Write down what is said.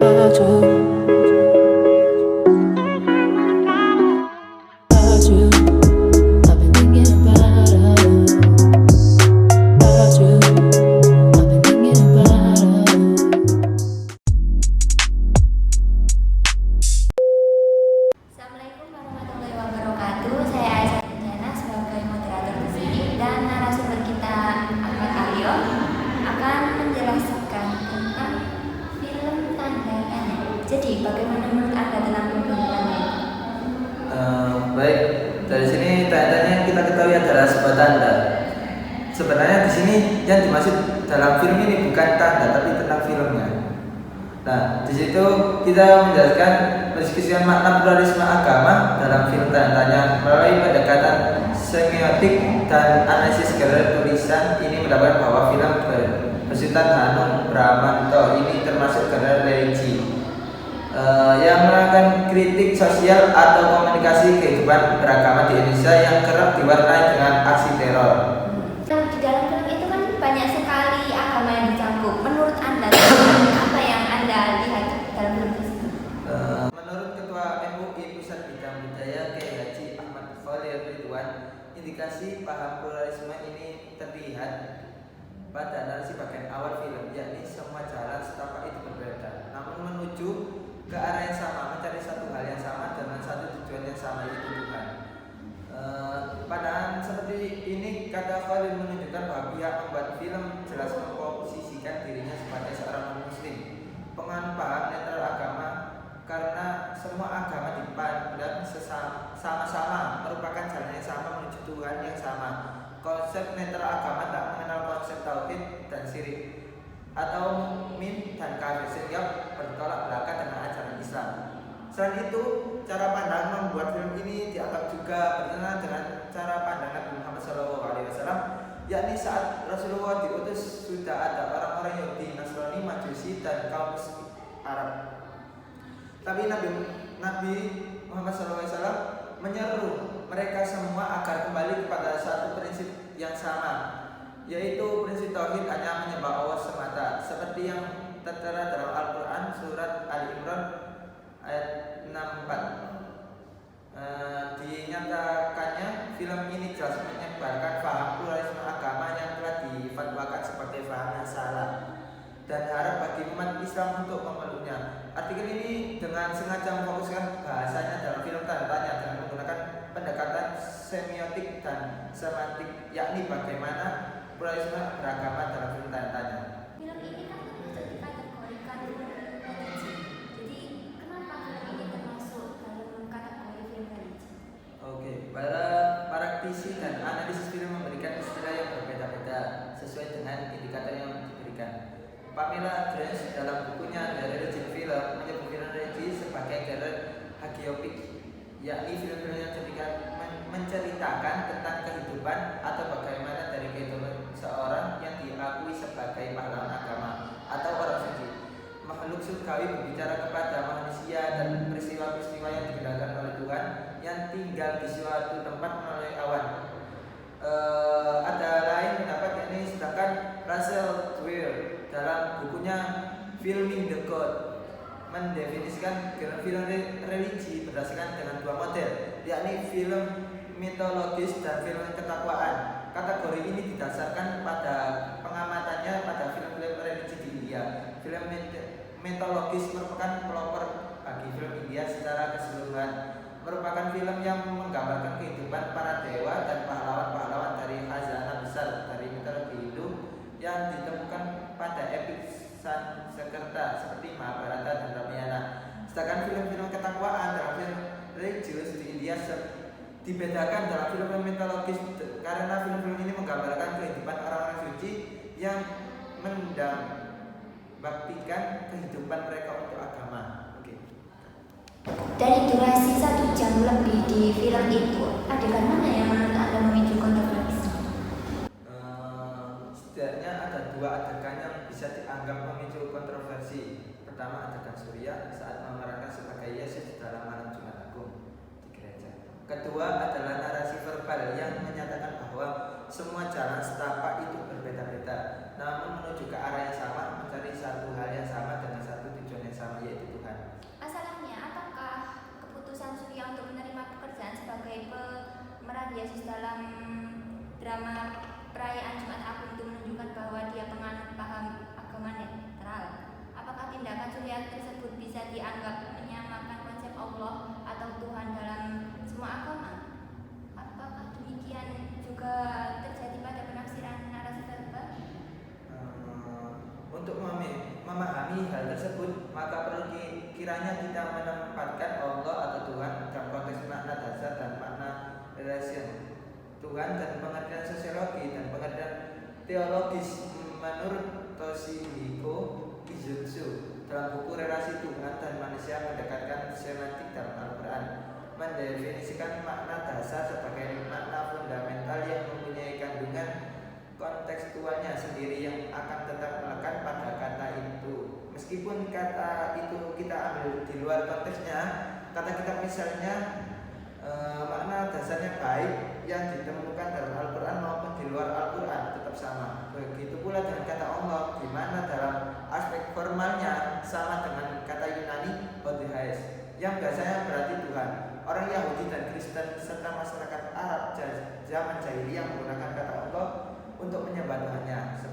Assalamualaikum warahmatullahi wabarakatuh. Saya Aisyah Tenjana sebagai moderator di sini dan narasumber kita Ahmad Aryo akan menjelaskan tentang film Tanda Tanya. Jadi, bagaimana menurut Anda tentang film Tanda Tanya? Baik, dari sini tanda-tanya kita ketahui adalah sebuah tanda. Sebenarnya di sini yang dimaksud dalam film ini bukan tanda, tapi tentang filmnya. Nah, di situ kita menjelaskan mendiskusikan makna pluralisme agama dalam film Tanda-Tanya melalui pendekatan semiotik dan analisis gelar tulisan. Ini mendapatkan bahwa film besutan Hanung Bramantyo ini termasuk gelar religi yang melakukan kritik sosial atau komunikasi kehidupan beragama di Indonesia yang kerap diwarnai dengan aksi teror. Di dalam film itu kan banyak sekali agama yang dicakup. Menurut Anda, apa yang Anda lihat dalam film tersebut? Menurut Ketua MUI Pusat Bidang Budaya Kiai Haji Ahmad Khalil Ridwan, indikasi paham pluralisme ini terlihat pada narasi bagian awal film, yakni semua jalan setapak itu berbeda, namun menuju ke arah yang sama, mencari satu hal yang sama dengan satu tujuan yang sama, yaitu Tuhan. Pandangan seperti ini kata Khalil menunjukkan bahwa pihak pembuat film jelas memposisikan dirinya sebagai seorang muslim penganut paham netral agama, karena semua agama dipandang sama-sama merupakan jalan yang sama menuju Tuhan yang sama. Konsep netral agama tak mengenal konsep tauhid dan syirik atau mukmin dan kafir, sehingga bertolak belakang dengan ajaran Islam. Selain itu, cara pandang membuat film ini dianggap juga bertentangan dengan cara pandang Nabi Muhammad SAW, yakni saat Rasulullah diutus sudah ada orang-orang Yahudi, Nasrani, Majusi, dan kaum Arab. Tapi Nabi Muhammad SAW menyeru mereka semua agar kembali kepada satu prinsip yang sama, yaitu prinsip tauhid, hanya menyembah Allah semata, seperti yang tertera dalam Al-Quran surat Ali Imran ayat 64. Dinyatakannya film ini jelas menyebarkan paham pluralisme agama yang telah difatwakan sebagai paham yang salah dan harap bagi umat Islam untuk memeluknya. Artikel ini dengan sengaja memfokuskan bahasanya dalam film Tanda-Tanya dengan menggunakan pendekatan semiotik dan semantik, yakni bagaimana pluralisme beragama dalam film Tanda-Tanya. Film ini kan termasuk dikategorikan religi. Jadi, kenapa film ini termasuk dalam kategori film religi? Oke, para praktisi dan analisis film memberikan istilah yang berbeda-beda sesuai dengan indikator yang diberikan. Pamela Adrians dalam bukunya The Religion Film menyebut film religi sebagai genre hagiopik, yakni film-film yang menceritakan tentang kehidupan atau bagaimana dari kehidupan seorang yang diakui sebagai pahlawan agama atau orang suci. Makhluk surgawi berbicara kepada manusia dan peristiwa-peristiwa yang digerakkan oleh Tuhan yang tinggal di suatu tempat melalui awan. Ada lain pendapat, yakni sedangkan Russell Dwyer dalam bukunya Filming the God mendefinisikan film religi berdasarkan dengan dua model, yakni film mitologis dan film ketakwaan. Kategori ini didasarkan pada pengamatannya pada film-film religi di India. Film mitologis merupakan pelopor bagi film India secara keseluruhan, merupakan film yang menggambarkan kehidupan para dewa dan pahlawan-pahlawan dari khazanah besar dari mitologi Hindu yang ditemukan pada epik Sanskerta seperti Mahabharata dan Ramayana. Sedangkan film-film ketakwaan dalam film religius di India dibedakan dalam film-film mitologis karena film-film ini menggambarkan kehidupan orang-orang suci yang mendambaktikan kehidupan mereka untuk agama. Oke. Dari durasi 1 jam lebih di film itu, adegan mana yang menurut Anda memicu kontroversi? Setidaknya ada dua adegan yang bisa dianggap memicu kontroversi. Pertama, adegan Surya saat memerankan sebagai Yesus dalam malam Jumat Agung di gereja. Kedua adalah narasi verbal yang menyatakan bahwa semua jalan setapak itu berbeda-beda, namun menuju ke arah yang sama, mencari satu hal yang sama dengan satu tujuan yang sama, yaitu memahami hal tersebut, maka perlu kiranya kita menempatkan Allah atau Tuhan dalam konteks makna dasar dan makna relation Tuhan dan pengertian sosiologi dan pengertian teologis menurut Toshihiko Izutsu dalam buku Relasi Tuhan dan Manusia Mendekatkan Semantik dalam Al-Quran mendefinisikan makna dasar sebagai makna fundamental yang mempunyai kandungan kontekstualnya sendiri yang akan tetap melekat pada kata itu. Meskipun kata itu kita ambil di luar konteksnya, kata kita misalnya makna dasarnya baik yang ditemukan dalam Al-Quran maupun di luar Al-Quran tetap sama. Begitu pula dengan kata Allah, di mana dalam aspek formalnya sama dengan kata Yunani Hodheis yang biasanya berarti Tuhan. Orang Yahudi dan Kristen serta masyarakat Arab zaman jahiliyah menggunakan kata Allah untuk menyembah Tuhannya.